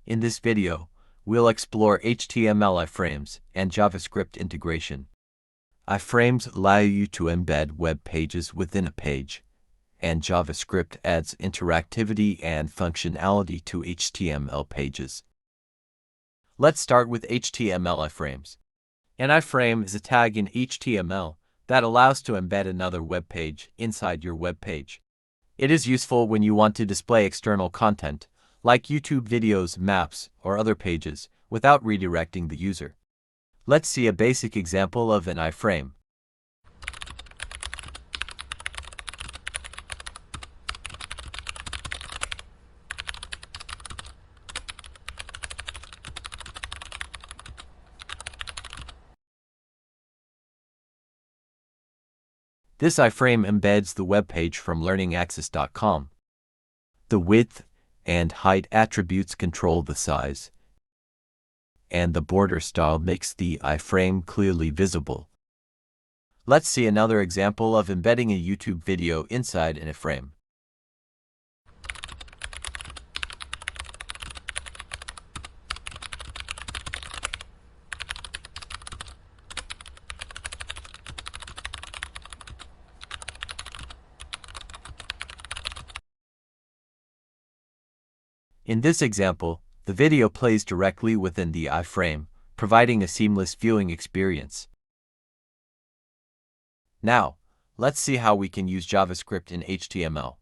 In this video, we'll explore HTML iframes and JavaScript integration. Iframes allow you to embed web pages within a page, and JavaScript adds interactivity and functionality to HTML pages. Let's start with HTML iframes. An iframe is a tag in HTML that allows to embed another web page inside your web page. It is useful when you want to display external content, like YouTube videos, maps, or other pages, without redirecting the user. Let's see a basic example of an iframe. This iframe embeds the web page from learningaccess.com. The width and height attributes control the size, and the border style makes the iframe clearly visible. Let's see another example of embedding a YouTube video inside an iframe. In this example, the video plays directly within the iframe, providing a seamless viewing experience. Now, let's see how we can use JavaScript in HTML.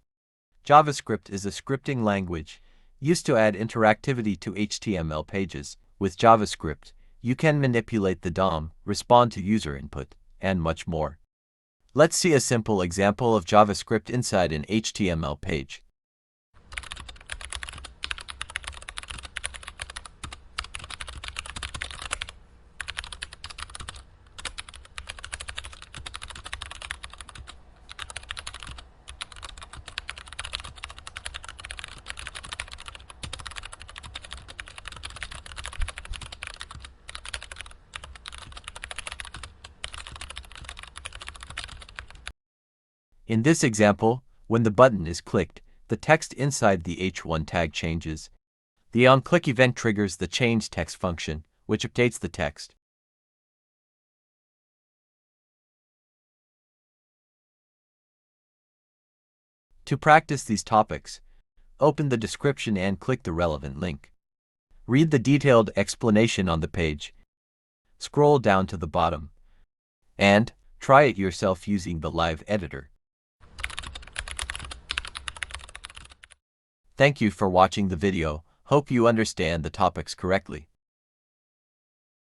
JavaScript is a scripting language used to add interactivity to HTML pages. With JavaScript, you can manipulate the DOM, respond to user input, and much more. Let's see a simple example of JavaScript inside an HTML page. In this example, when the button is clicked, the text inside the h1 tag changes. The onClick event triggers the change text function, which updates the text. To practice these topics, open the description and click the relevant link. Read the detailed explanation on the page. Scroll down to the bottom, and try it yourself using the live editor. Thank you for watching the video. Hope you understand the topics correctly.